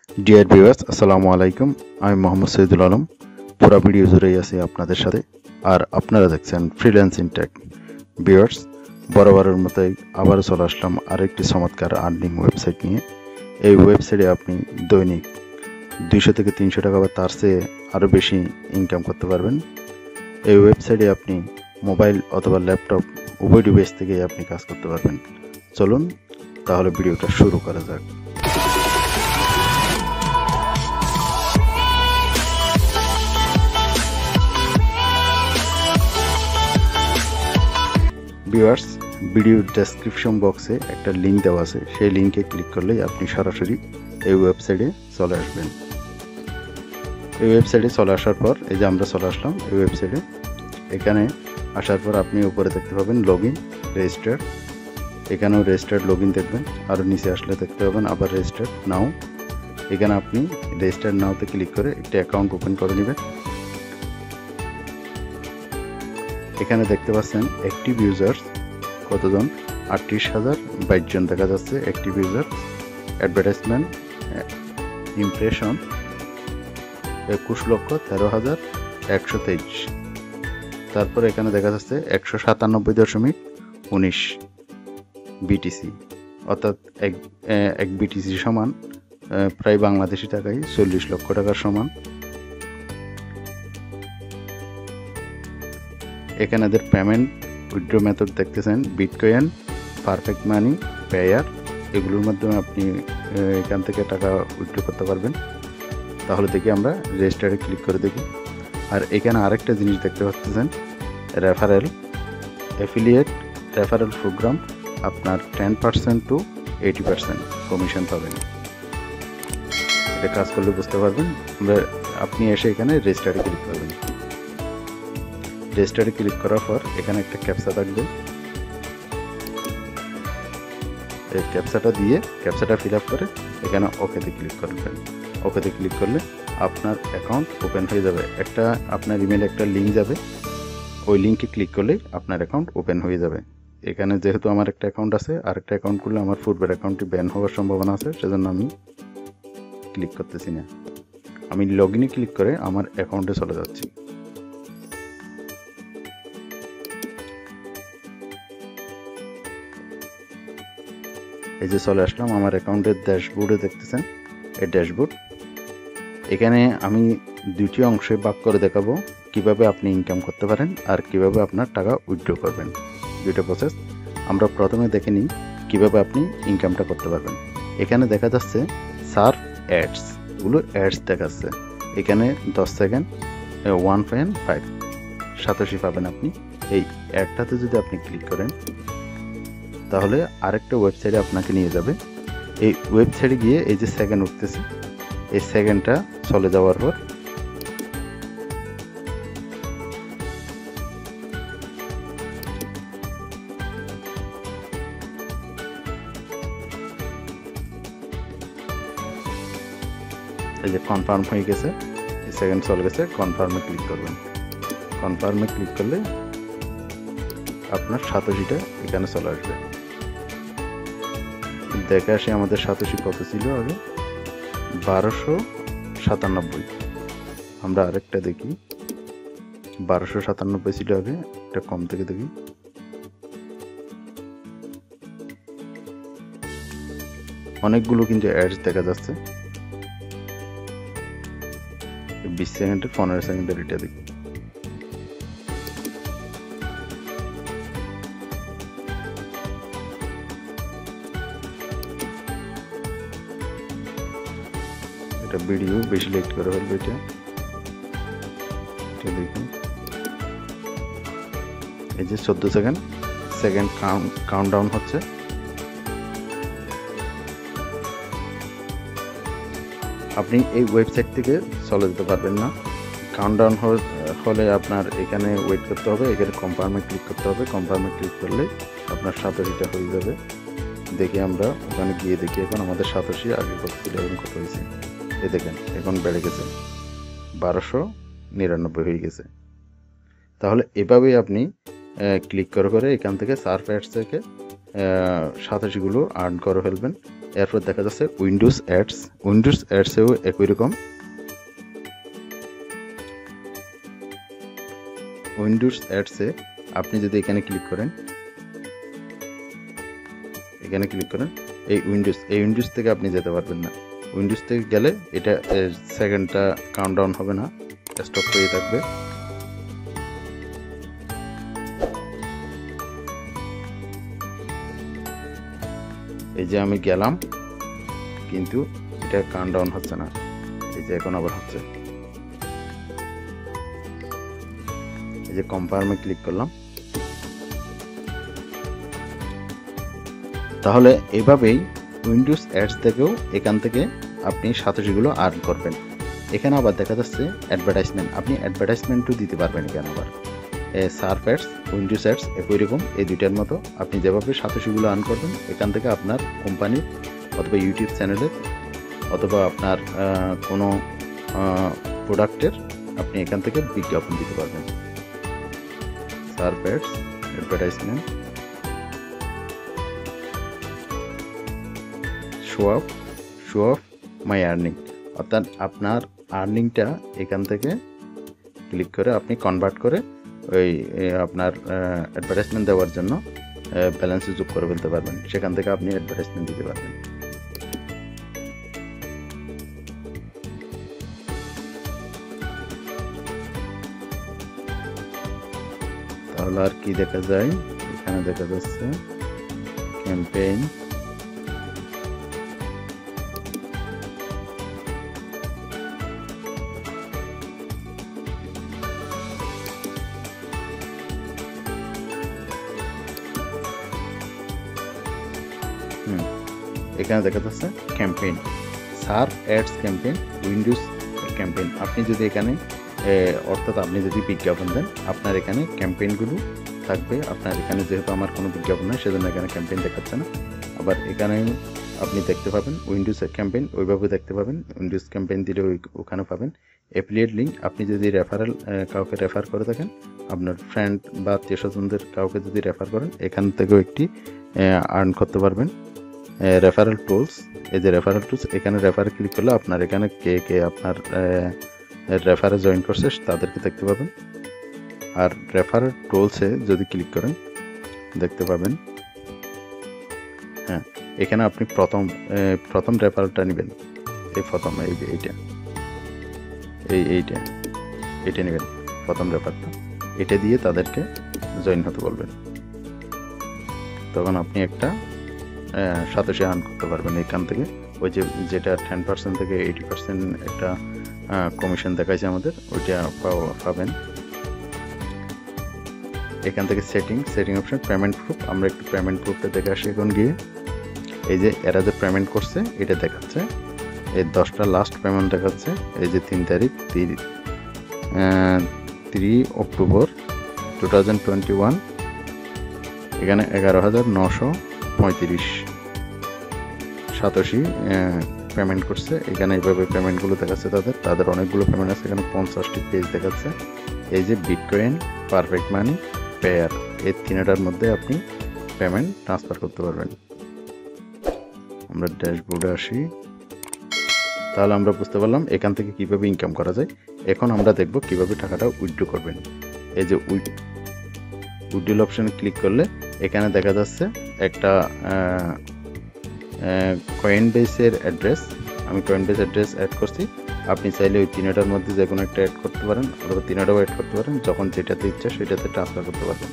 Dear viewers, আসসালামু আলাইকুম। আমি মোহাম্মদ সৈয়দুল আলম। পুরো ভিডিও জুড়েই আছি আপনাদের সাথে, আর আপনারা দেখছেন ফ্রিল্যান্সিং টেক। ভিউয়ার্স, বরাবরের মতোই আবারও চলে আসলাম আরেকটি চমৎকার আর্নিং ওয়েবসাইট নিয়ে। এই ওয়েবসাইটে আপনি দৈনিক 200 থেকে 300 টাকা বা তার চেয়ে আরও বেশি ইনকাম করতে পারবেন। এই ওয়েবসাইটে আপনি মোবাইল অথবা ল্যাপটপ উভয় ডিভাইস থেকেই আপনি কাজ করতে পারবেন। চলুন তাহলে ভিডিওটা শুরু করা যাক। ভিউয়ার্স, ভিডিও ডেসক্রিপশন বক্সে একটা লিঙ্ক দেওয়া আছে, সেই লিঙ্কে ক্লিক করলেই আপনি সরাসরি এই ওয়েবসাইটে চলে আসবেন। এই ওয়েবসাইটে চলে আসার পর এই যে আমরা চলে আসলাম এই ওয়েবসাইটে। এখানে আসার পর আপনি উপরে দেখতে পাবেন লগইন, রেজিস্টার। এখানেও রেজিস্টার্ড লগইন দেখবেন, আর নিচে আসলে দেখতে পাবেন আবার রেজিস্টার্ড নাও। এখানে আপনি রেজিস্টার্ড নাওতে ক্লিক করে একটা অ্যাকাউন্ট ওপেন করে নেবেন। এখানে দেখতে পাচ্ছেন অ্যাক্টিভ ইউজার্স কতজন, 38,022 জন দেখা যাচ্ছে অ্যাক্টিভ ইউজার। Advertisement impression 21,13,123। তারপর এখানে দেখা যাচ্ছে 197.19 বিটিসি, অর্থাৎ এক বিটিসি সমান প্রায় বাংলাদেশি টাকায় 40 লক্ষ টাকার সমান। এখানে এদের পেমেন্ট উইথড্র মেথড দেখতেছেন, বিটকয়েন, পারফেক্ট মানি, পেয়ার, এগুলোর মাধ্যমে আপনি এখান থেকে টাকা উইথড্র করতে পারবেন। তাহলে দেখি আমরা রেজিস্টারে ক্লিক করে দেখি। আর এখানে আরেকটা জিনিস দেখতে পাচ্ছেন, রেফারেল, অ্যাফিলিয়েট রেফারেল প্রোগ্রাম, আপনার 10% to 80% কমিশন পাবেন। এটা কাজ করলে বুঝতে পারবেন। আপনি এসে এখানে রেজিস্টারে ক্লিক করবেন। রেজিস্টারে ক্লিক করার পর এখানে একটা ক্যাপচা থাকবে, এই ক্যাপচাটা দিয়ে ক্যাপচাটা ফিল আপ করে এখানে ওকেতে ক্লিক করবেন। ওকেতে ক্লিক করলে আপনার অ্যাকাউন্ট ওপেন হয়ে যাবে। একটা আপনার ইমেলে একটা লিঙ্ক যাবে, ওই লিঙ্কে ক্লিক করলেই আপনার অ্যাকাউন্ট ওপেন হয়ে যাবে। এখানে যেহেতু আমার একটা অ্যাকাউন্ট আছে, আর একটা অ্যাকাউন্ট করলে আমার পূর্বের অ্যাকাউন্টটি ব্যান হওয়ার সম্ভাবনা আছে, সেজন্য আমি ক্লিক করতেছি না। আমি লগ ইনে ক্লিক করে আমার অ্যাকাউন্টে চলে যাচ্ছি। এই যে চলে আসলাম আমার অ্যাকাউন্টের ড্যাশবোর্ডে, দেখতেছেন এই ড্যাশবোর্ড। এখানে আমি দুটি অংশে ভাগ করে দেখাবো কিভাবে আপনি ইনকাম করতে পারেন আর কিভাবে আপনার টাকা উইথড্র করবেন। দুইটা প্রসেস আমরা প্রথমে দেখে নিই কিভাবে আপনি ইনকামটা করতে পারবেন। এখানে দেখা যাচ্ছে সার্ভ অ্যাডস, এগুলো অ্যাডস দেখাচ্ছে। এখানে 10 সেকেন্ড 1.5 সাতোশি পাবেন আপনি। এই অ্যাডটাতে যদি আপনি ক্লিক করেন তাহলে আরেকটা ওয়েবসাইটে আপনাকে নিয়ে যাবে। এই ওয়েবসাইটে গিয়ে এই যে সেকেন্ড উঠতেছে, এই সেকেন্ডটা চলে যাওয়ার পর এই যে কনফার্ম হয়ে গেছে, এই সেকেন্ড চলে গেছে, কনফার্মে ক্লিক করবেন। কনফার্মে ক্লিক করলে আপনার সাতোশিটা এখানে চলে আসবে। দেখে আসি আমাদের সাতোশি কত ছিল আগে, 1297। আমরা আরেকটা দেখি, 1297 ছিল আগে, একটা কম থেকে দেখি। অনেকগুলো কিন্তু অ্যাডস দেখা যাচ্ছে। 20 সেকেন্ডের 15 সেকেন্ডের এটা দেখি। ভিডিও বেশি লেট করে ফেলবে এটা দেখুন। এই যে 14 সেকেন্ড কাউন্টডাউন হচ্ছে। আপনি এই ওয়েবসাইট থেকে চলে যেতে পারবেন না। কাউন্টডাউন হলে আপনার এখানে ওয়েট করতে হবে, এখানে কনফার্মে ক্লিক করতে হবে। কনফার্মে ক্লিক করলে আপনার সাতোশিটা হয়ে যাবে। দেখি আমরা ওখানে গিয়ে দেখি এখন আমাদের সাতোশি আগে কত ছিল এবং কত হয়েছে। এই দেখেন এখন বেড়ে গেছে, 1299 হয়ে গেছে। তাহলে এভাবেই আপনি ক্লিক করে এখান থেকে সার্ভ অ্যাডস থেকে 87 গুলো আর্ন করে ফেলবেন। এরপর দেখা যাচ্ছে উইন্ডোজ অ্যাডসেও একই রকম। উইন্ডোজ অ্যাডসে আপনি যদি এখানে ক্লিক করেন, এই উইন্ডোজ থেকে আপনি যেতে পারবেন না। উইন্ডোজ থেকে গেলে এটা সেকেন্ডটা কাউন্টডাউন হবে না, স্টপ হয়ে থাকবে। এই যে আমি গেলাম, কিন্তু এটা কাউন্টডাউন হচ্ছে না। এই যে এখন আবার হচ্ছে। এই যে কনফার্মে ক্লিক করলাম। তাহলে এভাবেই উইন্ডোজ অ্যাডস থেকেও এখান থেকে আপনি 87গুলো আর্ন করবেন। এখানে আবার দেখা যাচ্ছে অ্যাডভার্টাইজমেন্ট, আপনি অ্যাডভার্টাইজমেন্টও দিতে পারবেন এখানে আবার। সার্ফ অ্যাডস, উইন্ডোজ অ্যাডস একই রকম, এই দুইটার মতো। আপনি যেভাবে 87গুলো আর্ন করবেন, এখান থেকে আপনার কোম্পানির অথবা ইউটিউব চ্যানেলের অথবা আপনার কোনো প্রোডাক্টের আপনি এখান থেকে বিজ্ঞাপন দিতে পারবেন। Surf ads, advertisement, show of my earning, অর্থাৎ আপনার আর্নিংটা এখান থেকে ক্লিক করে আপনি কনভার্ট করে ওই আপনার অ্যাডভার্টাইজমেন্ট দেওয়ার জন্য ব্যালেন্সে যোগ করে ফেলতে পারবেন। সেখান থেকে আপনি অ্যাডভার্টাইজমেন্ট দিতে পারবেন। তাহলে আর কি দেখা যায়, এখানে দেখা যাচ্ছে ক্যাম্পেইন, এখানে দেখা যাচ্ছে campaign, Surf ads campaign, Windows campaign. আপনি যদি এখানে অর্থাৎ আপনি যদি বিজ্ঞাপন দেন, আপনার এখানে ক্যাম্পেইনগুলো থাকবে। আপনার এখানে যেহেতু আমার কোনো বিজ্ঞাপন নেই, সেজন্য এখানে ক্যাম্পেইন দেখাচ্ছে না। আবার এখানে আপনি দেখতে পাবেন উইন্ডোজ ক্যাম্পেইন, ওইভাবে দেখতে পাবেন। উইন্ডোজ ক্যাম্পেইন দিলে ওখানে পাবেন। অ্যাফিলিয়েট লিঙ্ক, আপনি যদি কাউকে রেফার করে থাকেন, আপনার ফ্রেন্ড বা আত্মীয় স্বজনদের কাউকে যদি রেফার করেন, এখান থেকেও একটি আর্ন করতে পারবেন। রেফারেল টুলস, এই যে রেফারেল টুলস, এখানে রেফারে ক্লিক করলে আপনার এখানে কে আপনার রেফারে জয়েন করছে তাদেরকে দেখতে পাবেন। আর রেফারেল টুলসে যদি ক্লিক করেন দেখতে পাবেন, হ্যাঁ, এখানে আপনি প্রথম রেফারেলটা নেবেন। এই প্রথম এইটা নেবেন, প্রথম রেফারটা। এটা দিয়ে তাদেরকে জয়েন হতে বলবেন। তখন আপনি একটা 87 আর্ন করতে পারবেন এখান থেকে। ওই যেটা 10% থেকে 80% একটা কমিশন দেখাইছে আমাদের, ওইটা পাবেন এখান থেকে। সেটিং অপশন, পেমেন্ট প্রুফ, আমরা একটু পেমেন্ট প্রুফটা দেখে আসি এখন গিয়ে। এই যে এরা যে পেমেন্ট করছে এটা দেখাচ্ছে, এই 10টা লাস্ট পেমেন্ট দেখাচ্ছে। এই যে 3 তারিখ 3 অক্টোবর 2021, এখানে 11,935 পেমেন্ট করছে। এখানে এইভাবে পেমেন্টগুলো দেখাচ্ছে, তাদের অনেকগুলো পেমেন্ট আছে। এখানে 50টি পেজ দেখাচ্ছে। এই যে বিটকয়েন, পারফেক্ট মানি, পেয়ার, এই 3টার মধ্যে আপনি পেমেন্ট ট্রান্সফার করতে পারবেন। আমরা ড্যাশবোর্ডে আসি। তাহলে আমরা বুঝতে পারলাম এখান থেকে কিভাবে ইনকাম করা যায়। এখন আমরা দেখব কিভাবে টাকাটা উইথড্র করবেন। এই যে উইথড্রল অপশনে ক্লিক করলে এখানে দেখা যাচ্ছে একটা কয়েনবেসের অ্যাড্রেস। আমি কয়েনবেস অ্যাড্রেস অ্যাড করছি। আপনি চাইলে ওই 3টার মধ্যে যে কোনো একটা অ্যাড করতে পারেন, অথবা 3টাও অ্যাড করতে পারেন। যখন যেটাতে ইচ্ছা সেটাতে ট্রান্সফার করতে পারবেন।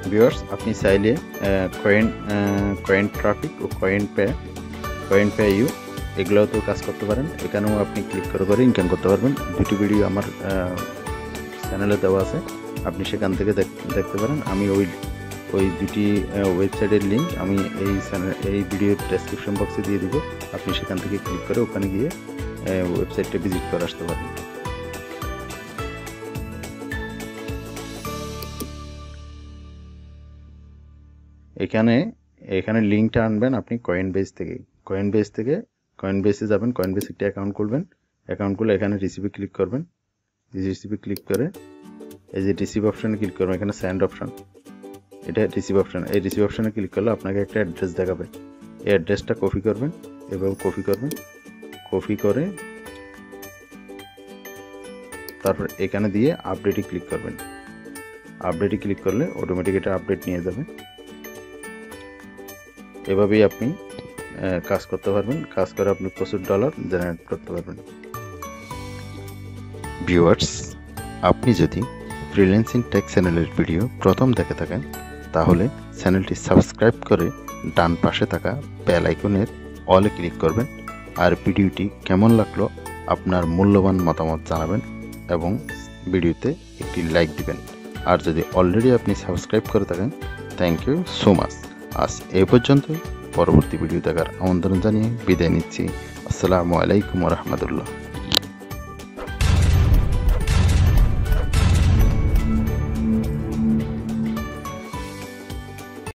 ভিউয়ার্স, আপনি চাইলে কয়েন ট্রাফিক ও কয়েন পে ইউ এগুলোতেও কাজ করতে পারেন। এখানেও আপনি ক্লিক করে ইনকাম করতে পারবেন। দুটি ভিডিও আমার চ্যানেলে দেওয়া আছে, আপনি সেখান থেকে দেখতে পারেন। আমি ওই দুটি ওয়েবসাইটের লিঙ্ক আমি এই ভিডিওর ডেসক্রিপশন বক্সে দিয়ে দিব। আপনি সেখান থেকে ক্লিক করে ওখানে গিয়ে ওয়েবসাইটটা ভিজিট করে আসতে পারেন। এখানে লিঙ্কটা আনবেন আপনি কয়েনবেসে যাবেন। কয়েনবেস একটা অ্যাকাউন্ট খুলবেন। অ্যাকাউন্ট খুলে এখানে রিসিভে ক্লিক করবেন। রিসিভে ক্লিক করে এই যে রিসিভ অপশনে ক্লিক করবেন। এখানে সেন্ড অপশন, এটা রিসিভ অপশন, এই রিসিভ অপশনে ক্লিক করলে আপনাকে একটা অ্যাড্রেস দেখাবে। এই অ্যাড্রেসটা কপি করবেন, এভাবে কপি করবেন, কপি করে তারপর এখানে দিয়ে আপডেটে ক্লিক করবেন। আপডেটে ক্লিক করলে অটোমেটিক এটা আপডেট নিয়ে যাবে। এভাবেই আপনি কাজ করতে পারবেন, কাজ করে আপনি প্রচুর ডলার জেনারেট করতে পারবেন। ভিউয়ার্স, আপনি যদি ফ্রিল্যান্সিং টেক চ্যানেলের ভিডিও প্রথম দেখে থাকেন তাহলে চ্যানেলটি সাবস্ক্রাইব করে ডান পাশে থাকা বেল আইকনের অলে ক্লিক করবেন। আর ভিডিওটি কেমন লাগলো আপনার মূল্যবান মতামত জানাবেন এবং ভিডিওতে একটি লাইক দিবেন। আর যদি অলরেডি আপনি সাবস্ক্রাইব করে থাকেন, থ্যাংক ইউ সো মাচ। আজ এই পর্যন্ত, পরবর্তী ভিডিও দেখার আমন্ত্রণ জানিয়ে বিদায় নিচ্ছি। আসসালামু আলাইকুম ওয়া রাহমাতুল্লাহ।